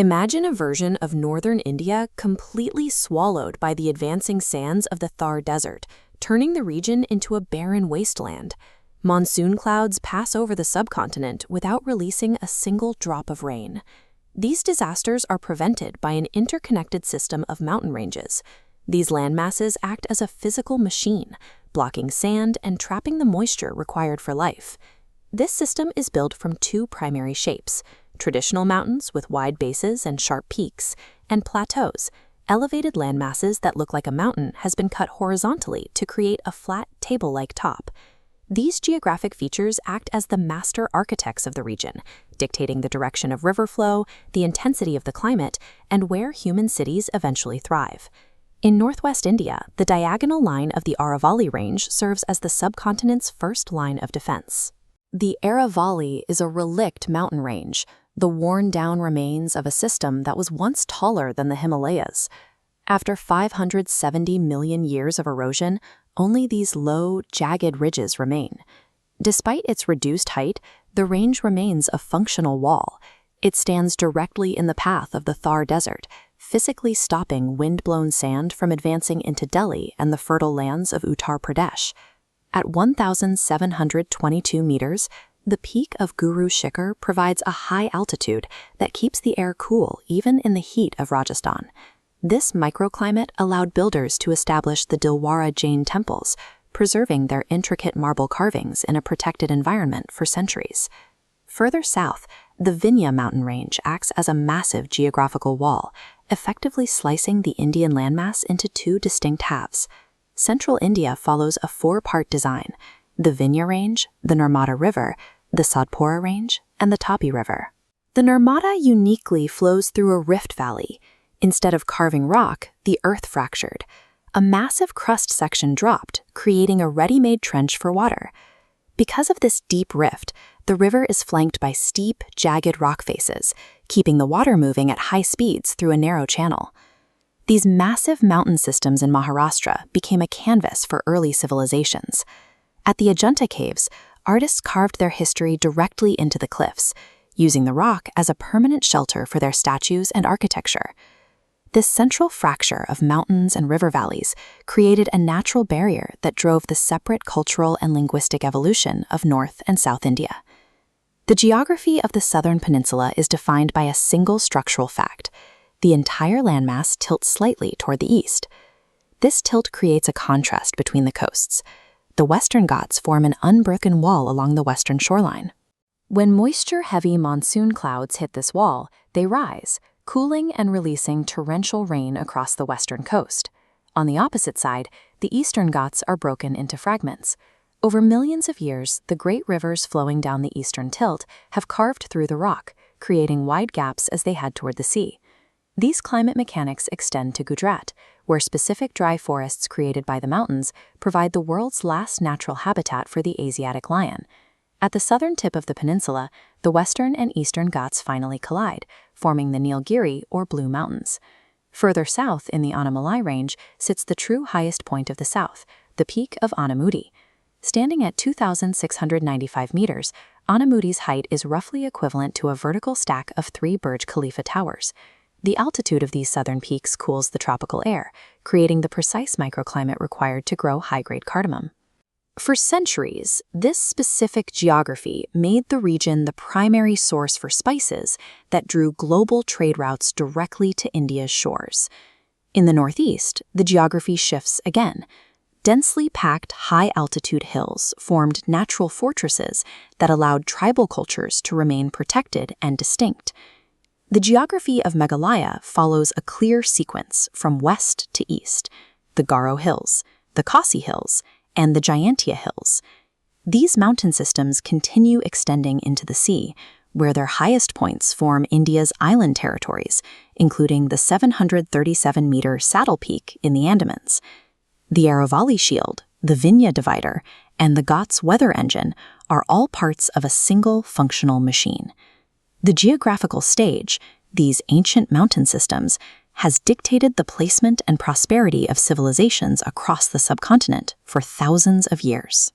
Imagine a version of northern India completely swallowed by the advancing sands of the Thar Desert, turning the region into a barren wasteland. Monsoon clouds pass over the subcontinent without releasing a single drop of rain. These disasters are prevented by an interconnected system of mountain ranges. These landmasses act as a physical machine, blocking sand and trapping the moisture required for life. This system is built from two primary shapes: traditional mountains with wide bases and sharp peaks, and plateaus, elevated landmasses that look like a mountain has been cut horizontally to create a flat, table-like top. These geographic features act as the master architects of the region, dictating the direction of river flow, the intensity of the climate, and where human cities eventually thrive. In northwest India, the diagonal line of the Aravalli Range serves as the subcontinent's first line of defense. The Aravalli is a relict mountain range, the worn-down remains of a system that was once taller than the Himalayas. After 570 million years of erosion, only these low, jagged ridges remain. Despite its reduced height, the range remains a functional wall. It stands directly in the path of the Thar Desert, physically stopping wind-blown sand from advancing into Delhi and the fertile lands of Uttar Pradesh. At 1,722 meters, the peak of Guru Shikhar provides a high altitude that keeps the air cool even in the heat of Rajasthan. This microclimate allowed builders to establish the Dilwara Jain temples, preserving their intricate marble carvings in a protected environment for centuries. Further south, the Vindhya mountain range acts as a massive geographical wall, effectively slicing the Indian landmass into two distinct halves. Central India follows a four-part design: the Vindhya Range, the Narmada River, the Satpura Range, and the Tapi River. The Narmada uniquely flows through a rift valley. Instead of carving rock, the earth fractured. A massive crust section dropped, creating a ready-made trench for water. Because of this deep rift, the river is flanked by steep, jagged rock faces, keeping the water moving at high speeds through a narrow channel. These massive mountain systems in Maharashtra became a canvas for early civilizations. At the Ajanta caves, artists carved their history directly into the cliffs, using the rock as a permanent shelter for their statues and architecture. This central fracture of mountains and river valleys created a natural barrier that drove the separate cultural and linguistic evolution of North and South India. The geography of the southern peninsula is defined by a single structural fact: the entire landmass tilts slightly toward the east. This tilt creates a contrast between the coasts. The Western Ghats form an unbroken wall along the western shoreline. When moisture-heavy monsoon clouds hit this wall, they rise, cooling and releasing torrential rain across the western coast. On the opposite side, the eastern Ghats are broken into fragments. Over millions of years, the great rivers flowing down the eastern tilt have carved through the rock, creating wide gaps as they head toward the sea. These climate mechanics extend to Gujarat, where specific dry forests created by the mountains provide the world's last natural habitat for the Asiatic lion. At the southern tip of the peninsula, the western and eastern Ghats finally collide, forming the Nilgiri or Blue Mountains. Further south in the Anamalai Range sits the true highest point of the south, the peak of Anamudi. Standing at 2,695 meters, Anamudi's height is roughly equivalent to a vertical stack of 3 Burj Khalifa towers. The altitude of these southern peaks cools the tropical air, creating the precise microclimate required to grow high-grade cardamom. For centuries, this specific geography made the region the primary source for spices that drew global trade routes directly to India's shores. In the northeast, the geography shifts again. Densely packed high-altitude hills formed natural fortresses that allowed tribal cultures to remain protected and distinct. The geography of Meghalaya follows a clear sequence from west to east: the Garo Hills, the Khasi Hills, and the Jayantia Hills. These mountain systems continue extending into the sea, where their highest points form India's island territories, including the 737-meter Saddle Peak in the Andamans. The Aravalli Shield, the Vindhya Divider, and the Ghats Weather Engine are all parts of a single functional machine. The geographical stage, these ancient mountain systems, has dictated the placement and prosperity of civilizations across the subcontinent for thousands of years.